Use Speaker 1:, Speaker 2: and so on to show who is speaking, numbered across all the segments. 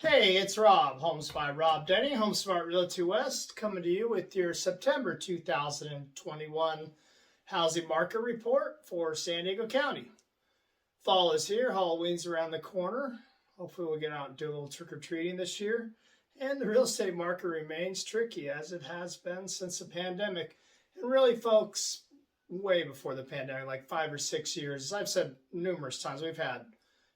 Speaker 1: Hey, it's Rob, Homes by Rob Denny, HomeSmart Realty West, coming to you with your September 2021 housing market report for San Diego County. Fall is here, Halloween's around the corner. Hopefully we'll get out and do a little trick-or-treating this year. And the real estate market remains tricky as it has been since the pandemic. And really, folks, way before the pandemic, like 5 or 6 years, as I've said numerous times, we've had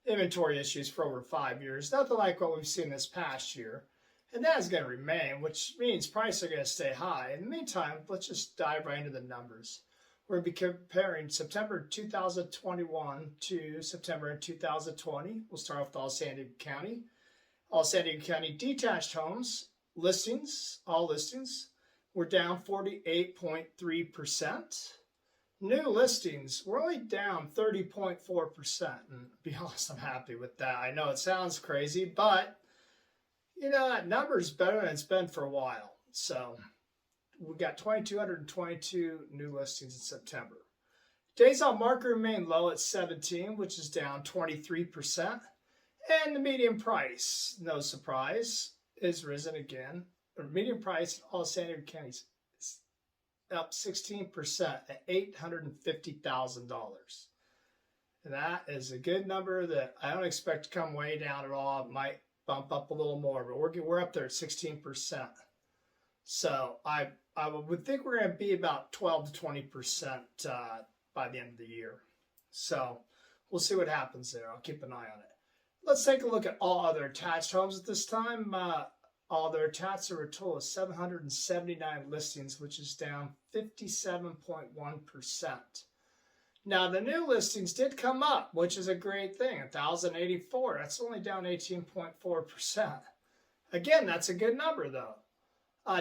Speaker 1: inventory issues for over 5 years, nothing like what we've seen this past year. And that is going to remain, which means prices are going to stay high. In the meantime, let's just dive right into the numbers. We're going to be comparing September 2021 to September 2020. We'll start off with all San Diego County. All San Diego County detached homes listings, all listings, were down 48.3%. New listings were only down 30.4%. And to be honest, I'm happy with that. I know it sounds crazy, but that number is better than it's been for a while. So we got 2,222 new listings in September. Days on market remain low at 17, which is down 23%. And the median price, no surprise, is risen again. The median price in all San Diego counties is up 16% at $850,000. And that is a good number that I don't expect to come way down at all. It might bump up a little more, but we're up there at 16%. So I would think we're going to be about 12 to 20% by the end of the year. So we'll see what happens there. I'll keep an eye on it. Let's take a look at all other attached homes at this time. All their attached are a total of 779 listings, which is down 57.1%. Now, the new listings did come up, which is a great thing, 1,084. That's only down 18.4%. Again, that's a good number, though.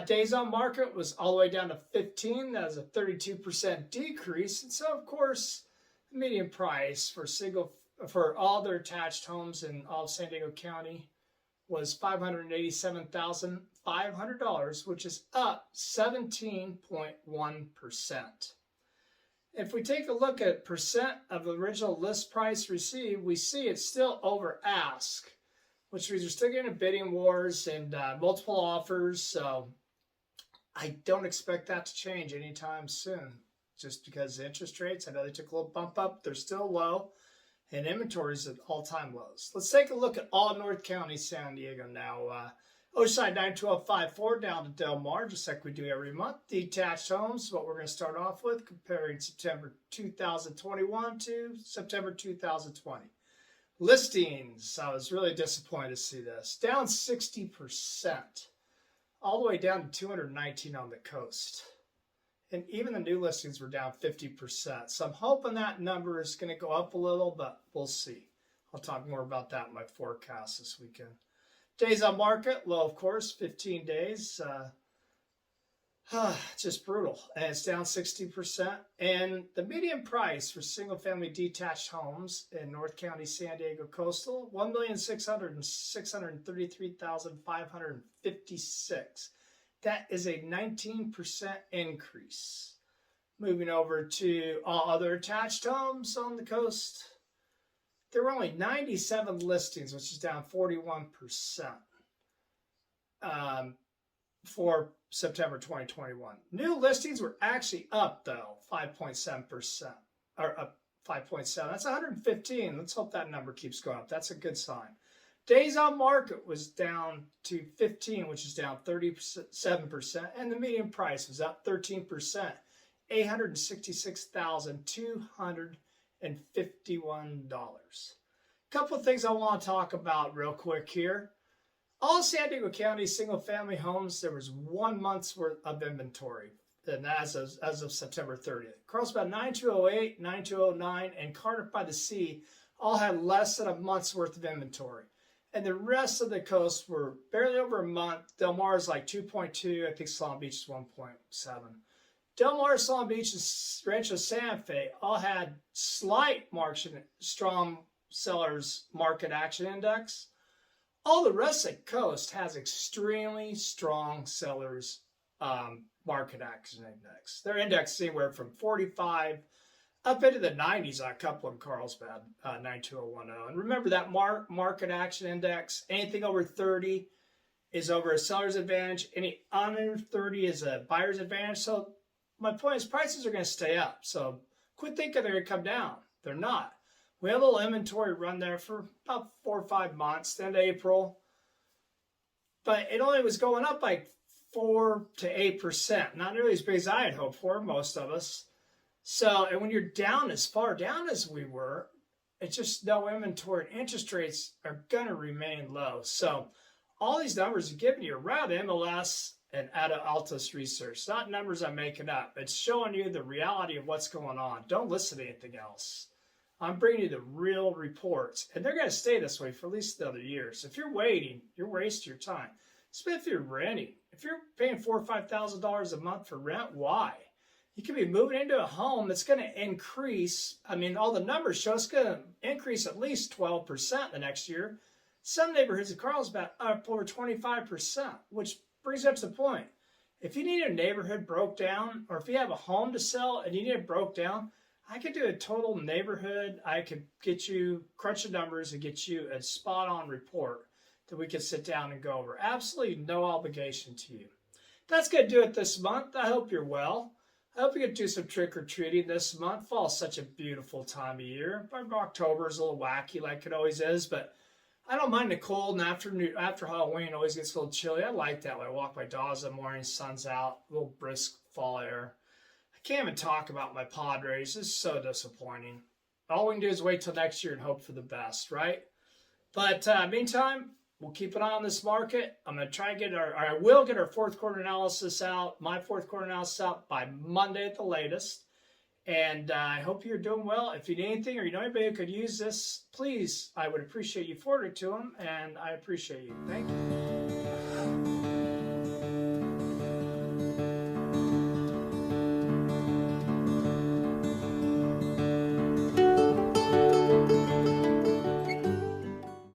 Speaker 1: Days on market was all the way down to 15. That was a 32% decrease. And so, of course, the median price for all their attached homes in all of San Diego County was $587,500, which is up 17.1%. If we take a look at percent of the original list price received, we see it's still over ask, which means we're still getting bidding wars and multiple offers. So I don't expect that to change anytime soon, just because the interest rates, I know they took a little bump up, they're still low, and inventories at all-time lows. Let's take a look at all North County, San Diego now. Oceanside 92054 down to Del Mar, just like we do every month. Detached homes, what we're going to start off with, comparing September 2021 to September 2020. Listings, I was really disappointed to see this. Down 60%, all the way down to 219 on the coast. And even the new listings were down 50%. So I'm hoping that number is going to go up a little, but we'll see. I'll talk more about that in my forecast this weekend. Days on market, low, of course, 15 days. Just brutal. And it's down 60%. And the median price for single-family detached homes in North County, San Diego Coastal, $1,633,556. That is a 19% increase. Moving over to all other attached homes on the coast, there were only 97 listings, which is down 41% for September 2021. New listings were actually up, though, 5.7%, or up 5.7. That's 115. Let's hope that number keeps going up. That's a good sign. Days on market was down to 15, which is down 37%, and the median price was up 13%, $866,251. Couple of things I want to talk about real quick here. All San Diego County single-family homes, there was 1 month's worth of inventory, and as of September 30th. Carlsbad 9208, 9209, and Cardiff by the Sea all had less than a month's worth of inventory. And the rest of the coast were barely over a month. Del Mar is like 2.2. I think Solana Beach is 1.7. Del Mar, Solana Beach, and Rancho Santa Fe all had slight strong sellers market action index. All the rest of the coast has extremely strong sellers market action index. Their index is anywhere from 45 up into the 90s on a couple in Carlsbad, 92010. And remember that market action index, anything over 30 is over a seller's advantage. Any under 30 is a buyer's advantage. So my point is prices are going to stay up. So quit thinking they're going to come down. They're not. We have a little inventory run there for about 4 or 5 months, the end of April. But it only was going up like 4 to 8%. Not nearly as big as I had hoped for, most of us. So, and when you're down as far down as we were, it's just no inventory. Interest rates are going to remain low. So all these numbers are giving you around MLS and out of Altus Research. Not numbers I'm making up. It's showing you the reality of what's going on. Don't listen to anything else. I'm bringing you the real reports. And they're going to stay this way for at least another year. So if you're waiting, you're wasting your time. Especially if you're renting. If you're paying $4,000 or $5,000 a month for rent, why? You could be moving into a home that's going to increase. I mean, all the numbers show it's going to increase at least 12% the next year. Some neighborhoods in Carlsbad up over 25%, which brings up to the point. If you need a neighborhood broke down, or if you have a home to sell and you need it broke down, I could do a total neighborhood. I could get you, crunch the numbers and get you a spot-on report that we could sit down and go over. Absolutely no obligation to you. That's going to do it this month. I hope you're well. I hope you get to do some trick-or-treating this month. Fall's such a beautiful time of year. October is a little wacky like it always is, but I don't mind the cold, and after Halloween it always gets a little chilly. I like that when I walk my dogs in the morning, sun's out, a little brisk fall air. I can't even talk about my Padres. It's so disappointing. All we can do is wait till next year and hope for the best, right? But meantime, we'll keep an eye on this market. I'm going to try and I will get our fourth quarter analysis out, my fourth quarter analysis out by Monday at the latest. And I hope you're doing well. If you need anything or you know anybody who could use this, please, I would appreciate you forwarding it to them. And I appreciate you. Thank you.